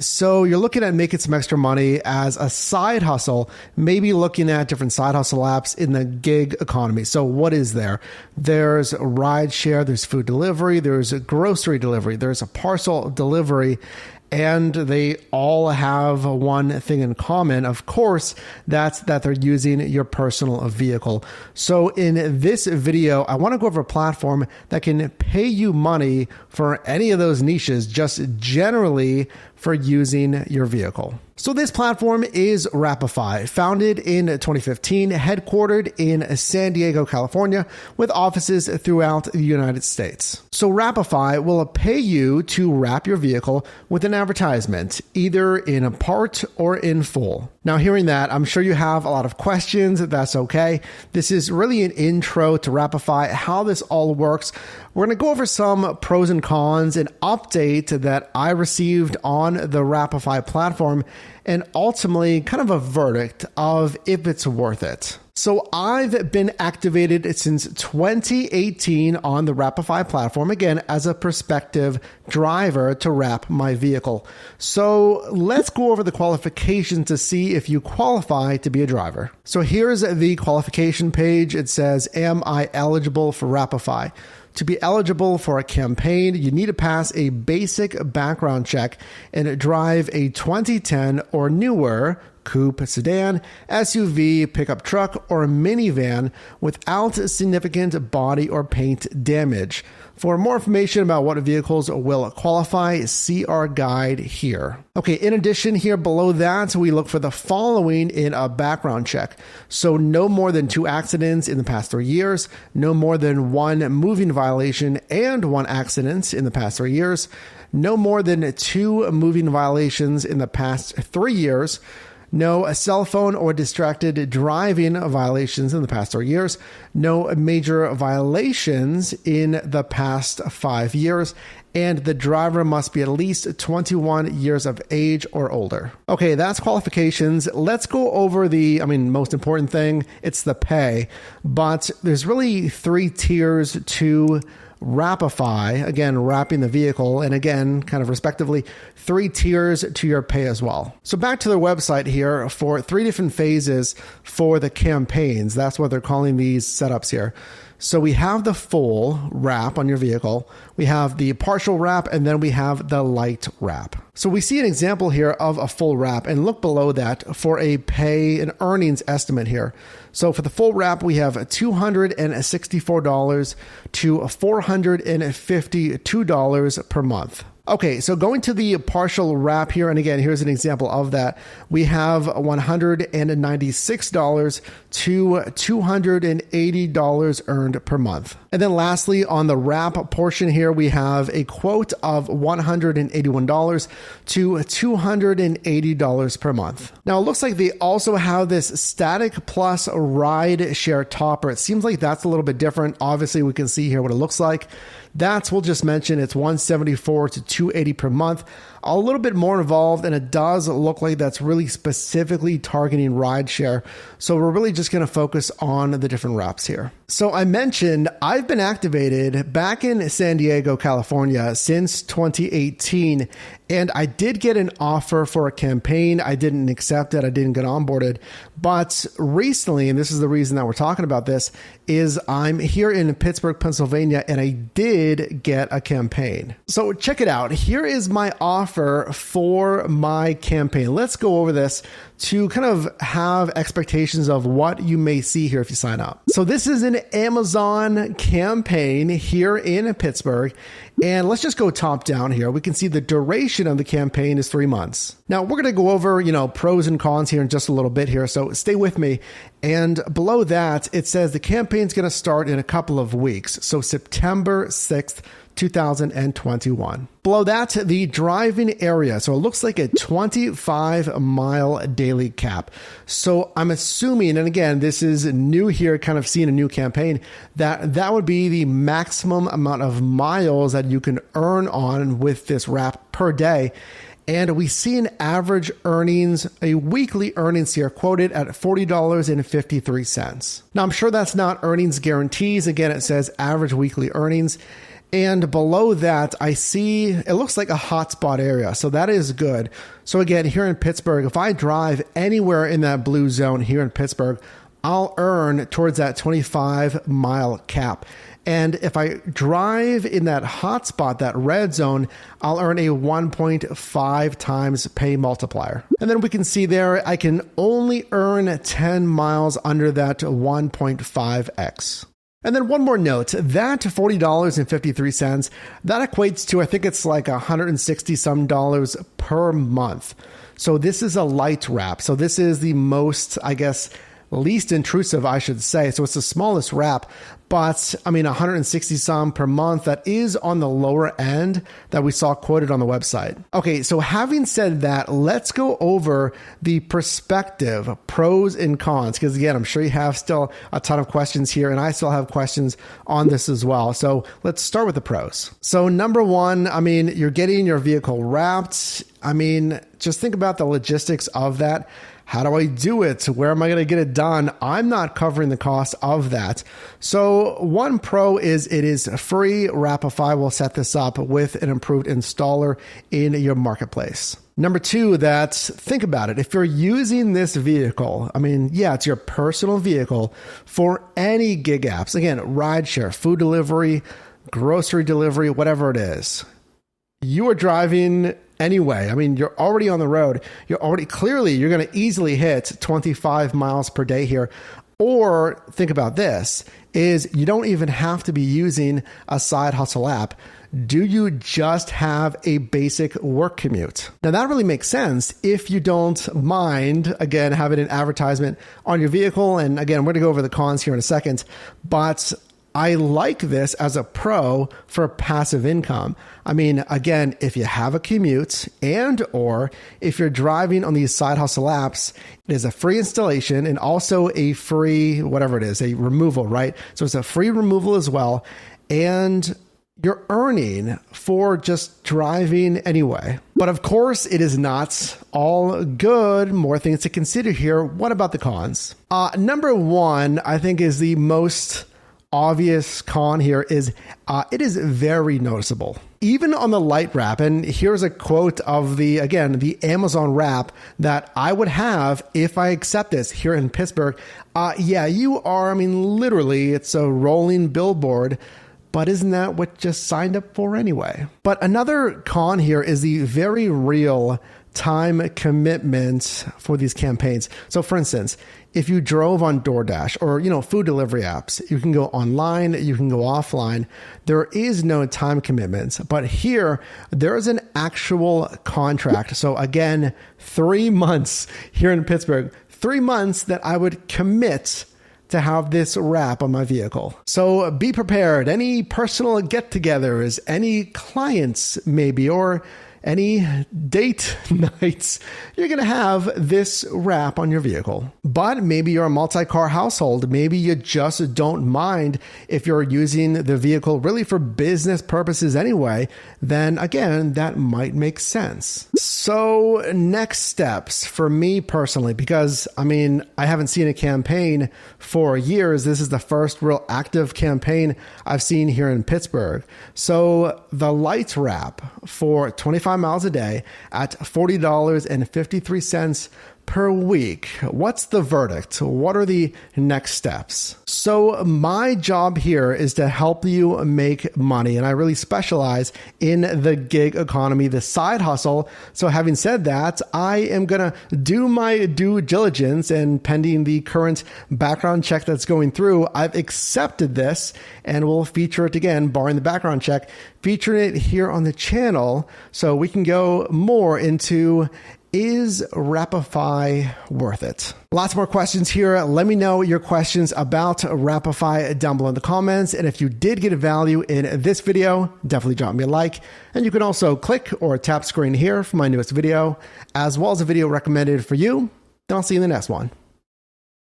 So you're looking at making some extra money as a side hustle, maybe looking at different side hustle apps in the gig economy. So what is there? There's ride share, there's food delivery, there's a grocery delivery, there's a parcel delivery, and they all have one thing in common. Of course, that's that they're using your personal vehicle. So in this video, I want to go over a platform that can pay you money for any of those niches, just generally for using your vehicle. So this platform is Wrapify, founded in 2015, headquartered in San Diego, California, with offices throughout the United States. So Wrapify will pay you to wrap your vehicle with an advertisement, either in a part or in full. Now, hearing that, I'm sure you have a lot of questions. That's okay. This is really an intro to Wrapify, how this all works. We're going to go over some pros and cons, an update that I received on the Wrapify platform, and ultimately kind of a verdict of if it's worth it. So I've been activated since 2018 on the Wrapify platform, again, as a prospective driver to wrap my vehicle. So let's go over the qualifications to see if you qualify to be a driver. So here's the qualification page. It says, am I eligible for Wrapify? To be eligible for a campaign, you need to pass a basic background check and drive a 2010 or newer coupe, sedan, SUV, pickup truck, or minivan without significant body or paint damage. For more information about what vehicles will qualify, see our guide here. Okay, in addition, here below that, we look for the following in a background check. So no more than 2 accidents in the past 3 years, no more than 1 moving violation and 1 accident in the past 3 years, no more than 2 moving violations in the past 3 years, no cell phone or distracted driving violations in the past 3 years, no major violations in the past 5 years, and the driver must be at least 21 years of age or older. Okay, that's qualifications. Let's go over the, most important thing, it's the pay, but there's really 3 tiers to Wrapify, again, wrapping the vehicle, and again, kind of respectively, 3 tiers to your pay as well. So back to their website here for 3 different phases for the campaigns. That's what they're calling these setups here. So we have the full wrap on your vehicle, we have the partial wrap, and then we have the light wrap. So we see an example here of a full wrap, and look below that for a pay and earnings estimate here. So for the full wrap, we have $264 to $452 per month. Okay, so going to the partial wrap here, and again, here's an example of that. We have $196 to $280 earned per month. And then lastly, on the wrap portion here, we have a quote of $181 to $280 per month. Now, it looks like they also have this static plus ride share topper. It seems like that's a little bit different. Obviously, we can see here what it looks like. We'll just mention it's $174 to $280 per month. A little bit more involved, and it does look like that's really specifically targeting rideshare. So we're really just going to focus on the different wraps here. So I mentioned I've been activated back in San Diego, California since 2018, and I did get an offer for a campaign. I didn't accept it. I didn't get onboarded. But recently, and this is the reason that we're talking about this, is I'm here in Pittsburgh, Pennsylvania, and I did get a campaign. So check it out. Here is my offer for my campaign. Let's go over this to kind of have expectations of what you may see here if you sign up. So this is an Amazon campaign here in Pittsburgh. And let's just go top down here. We can see the duration of the campaign is 3 months. Now we're going to go over, pros and cons here in just a little bit here. So stay with me. And below that, it says the campaign's going to start in a couple of weeks. So September 6th, 2021. Below that, the driving area. So it looks like a 25-mile daily cap. So I'm assuming, and again, this is new here, kind of seeing a new campaign, that would be the maximum amount of miles that you can earn on with this wrap per day. And we see an average earnings, a weekly earnings here quoted at $40.53. Now, I'm sure that's not earnings guarantees. Again, it says average weekly earnings. And below that, I see it looks like a hotspot area. So that is good. So again, here in Pittsburgh, if I drive anywhere in that blue zone here in Pittsburgh, I'll earn towards that 25-mile cap. And if I drive in that hotspot, that red zone, I'll earn a 1.5 times pay multiplier. And then we can see there, I can only earn 10 miles under that 1.5x. And then one more note, that $40.53, that equates to, I think it's like $160 some dollars per month. So this is a light wrap. So this is the most, I guess, least intrusive, I should say. So it's the smallest wrap, but I mean, 160 some per month, that is on the lower end that we saw quoted on the website. Okay, so having said that, let's go over the perspective, pros and cons, because again, I'm sure you have still a ton of questions here, and I still have questions on this as well. So let's start with the pros. So number one, I mean, you're getting your vehicle wrapped. I mean, just think about the logistics of that. How do I do it? Where am I going to get it done? I'm not covering the cost of that. So one pro is it is free. Wrapify will set this up with an improved installer in your marketplace. Number two, think about it. If you're using this vehicle, I mean, yeah, it's your personal vehicle for any gig apps. Again, rideshare, food delivery, grocery delivery, whatever it is. You are driving anyway. I mean, you're already on the road. You're going to easily hit 25 miles per day here. Or think about this, is you don't even have to be using a side hustle app. Do you just have a basic work commute? Now that really makes sense if you don't mind, again, having an advertisement on your vehicle. And again, we're going to go over the cons here in a second, but I like this as a pro for passive income. I mean, again, if you have a commute or if you're driving on these side hustle apps, it is a free installation and also a free, whatever it is, a removal, right? So it's a free removal as well. And you're earning for just driving anyway. But of course, it is not all good. More things to consider here. What about the cons? Number one, I think, is the most obvious con here is it is very noticeable. Even on the light wrap, and here's a quote of the Amazon wrap that I would have if I accept this here in Pittsburgh. Yeah, you are, I mean, literally, it's a rolling billboard, but isn't that what you signed up for anyway? But another con here is the very real time commitment for these campaigns. So for instance, if you drove on DoorDash or, food delivery apps, you can go online, you can go offline. There is no time commitment, but here there is an actual contract. So again, 3 months here in Pittsburgh, 3 months that I would commit to have this wrap on my vehicle. So be prepared. Any personal get-togethers, any clients maybe, or any date nights, you're going to have this wrap on your vehicle. But maybe you're a multi-car household. Maybe you just don't mind if you're using the vehicle really for business purposes anyway. Then again, that might make sense. So next steps for me personally, because I mean, I haven't seen a campaign for years. This is the first real active campaign I've seen here in Pittsburgh. So the light wrap for 25 miles a day at $40.53 per week. What's the verdict? What are the next steps? So my job here is to help you make money, and I really specialize in the gig economy, the side hustle. So having said that, I am going to do my due diligence, and pending the current background check that's going through, I've accepted this and we'll feature it again, barring the background check, featuring it here on the channel so we can go more into, is Wrapify worth it? Lots more questions here. Let me know your questions about Wrapify down below in the comments. And if you did get a value in this video, definitely drop me a like. And you can also click or tap screen here for my newest video, as well as a video recommended for you. Then I'll see you in the next one.